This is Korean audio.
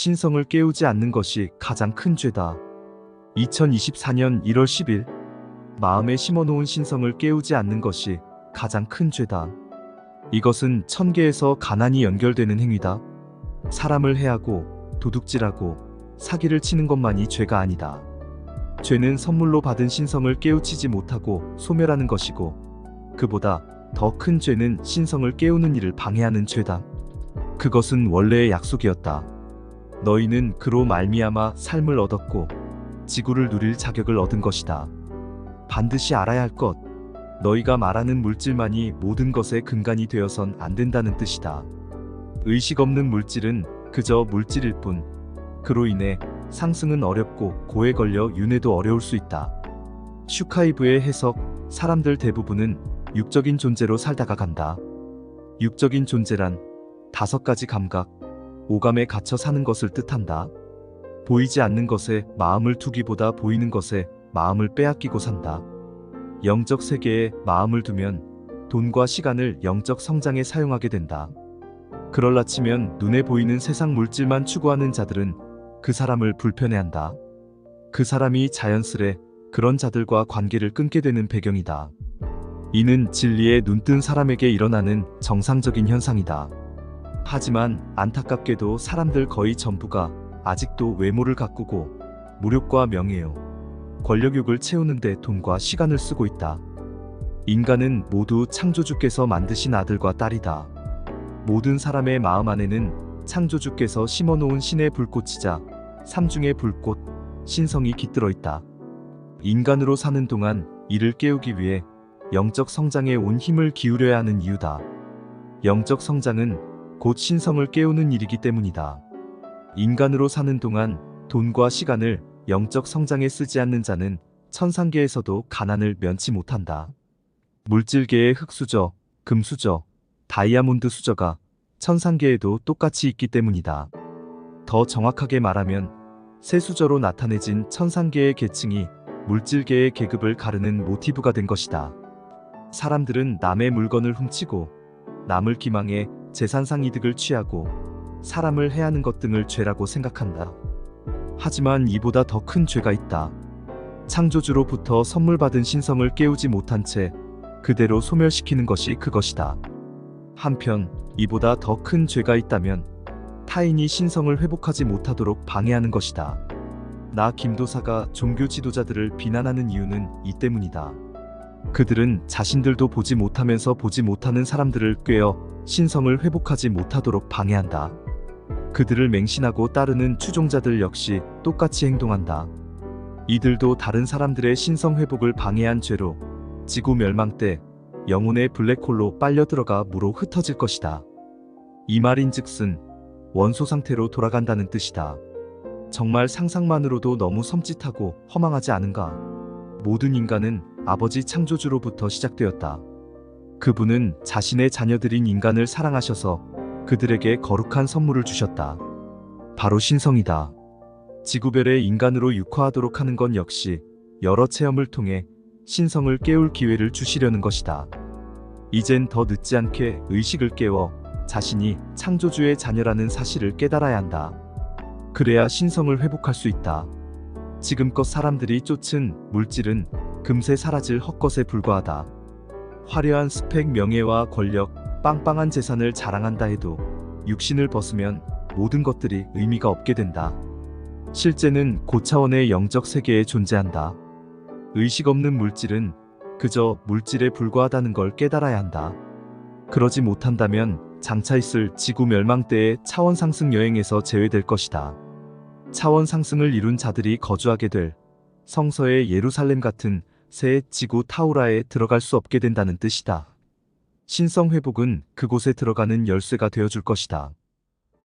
신성을 깨우지 않는 것이 가장 큰 죄다. 2024년 1월 10일 마음에 심어놓은 신성을 깨우지 않는 것이 가장 큰 죄다. 이것은 천계에서 가난이 연결되는 행위다. 사람을 해하고 도둑질하고 사기를 치는 것만이 죄가 아니다. 죄는 선물로 받은 신성을 깨우치지 못하고 소멸하는 것이고, 그보다 더 큰 죄는 신성을 깨우는 일을 방해하는 죄다. 그것은 원래의 약속이었다. 너희는 그로 말미암아 삶을 얻었고 지구를 누릴 자격을 얻은 것이다. 반드시 알아야 할 것, 너희가 말하는 물질만이 모든 것의 근간이 되어선 안 된다는 뜻이다. 의식 없는 물질은 그저 물질일 뿐, 그로 인해 상승은 어렵고 고에 걸려 윤회도 어려울 수 있다. 슈카이브의 해석, 사람들 대부분은 육적인 존재로 살다가 간다. 육적인 존재란 5가지 감각, 오감에 갇혀 사는 것을 뜻한다. 보이지 않는 것에 마음을 두기보다 보이는 것에 마음을 빼앗기고 산다. 영적 세계에 마음을 두면 돈과 시간을 영적 성장에 사용하게 된다. 그럴라 치면 눈에 보이는 세상 물질만 추구하는 자들은 그 사람을 불편해한다. 그 사람이 자연스레 그런 자들과 관계를 끊게 되는 배경이다. 이는 진리에 눈뜬 사람에게 일어나는 정상적인 현상이다. 하지만 안타깝게도 사람들 거의 전부가 아직도 외모를 가꾸고 무력과 명예요, 권력욕을 채우는데 돈과 시간을 쓰고 있다. 인간은 모두 창조주께서 만드신 아들과 딸이다. 모든 사람의 마음 안에는 창조주께서 심어놓은 신의 불꽃이자 삼중의 불꽃, 신성이 깃들어 있다. 인간으로 사는 동안 이를 깨우기 위해 영적 성장에 온 힘을 기울여야 하는 이유다. 영적 성장은 곧 신성을 깨우는 일이기 때문이다. 인간으로 사는 동안 돈과 시간을 영적 성장에 쓰지 않는 자는 천상계에서도 가난을 면치 못한다. 물질계의 흙수저, 금수저, 다이아몬드 수저가 천상계에도 똑같이 있기 때문이다. 더 정확하게 말하면 세수저로 나타내진 천상계의 계층이 물질계의 계급을 가르는 모티브가 된 것이다. 사람들은 남의 물건을 훔치고 남을 기망해 재산상 이득을 취하고 사람을 해하는 것 등을 죄라고 생각한다. 하지만 이보다 더 큰 죄가 있다. 창조주로부터 선물 받은 신성을 깨우지 못한 채 그대로 소멸시키는 것이 그것이다. 한편 이보다 더 큰 죄가 있다면 타인이 신성을 회복하지 못하도록 방해하는 것이다. 나 김도사가 종교 지도자들을 비난하는 이유는 이 때문이다. 그들은 자신들도 보지 못하면서 보지 못하는 사람들을 꿰어 신성을 회복하지 못하도록 방해한다. 그들을 맹신하고 따르는 추종자들 역시 똑같이 행동한다. 이들도 다른 사람들의 신성 회복을 방해한 죄로 지구 멸망 때 영혼의 블랙홀로 빨려 들어가 무로 흩어질 것이다. 이 말인즉슨 원소 상태로 돌아간다는 뜻이다. 정말 상상만으로도 너무 섬찟하고 허망하지 않은가? 모든 인간은 아버지 창조주로부터 시작되었다. 그분은 자신의 자녀들인 인간을 사랑하셔서 그들에게 거룩한 선물을 주셨다. 바로 신성이다. 지구별의 인간으로 육화하도록 하는 건 역시 여러 체험을 통해 신성을 깨울 기회를 주시려는 것이다. 이젠 더 늦지 않게 의식을 깨워 자신이 창조주의 자녀라는 사실을 깨달아야 한다. 그래야 신성을 회복할 수 있다. 지금껏 사람들이 쫓은 물질은 금세 사라질 헛것에 불과하다. 화려한 스펙, 명예와 권력, 빵빵한 재산을 자랑한다 해도 육신을 벗으면 모든 것들이 의미가 없게 된다. 실제는 고차원의 영적 세계에 존재한다. 의식 없는 물질은 그저 물질에 불과하다는 걸 깨달아야 한다. 그러지 못한다면 장차 있을 지구 멸망 때의 차원 상승 여행에서 제외될 것이다. 차원 상승을 이룬 자들이 거주하게 될 성서의 예루살렘 같은 새 지구 타우라에 들어갈 수 없게 된다는 뜻이다. 신성 회복은 그곳에 들어가는 열쇠가 되어줄 것이다.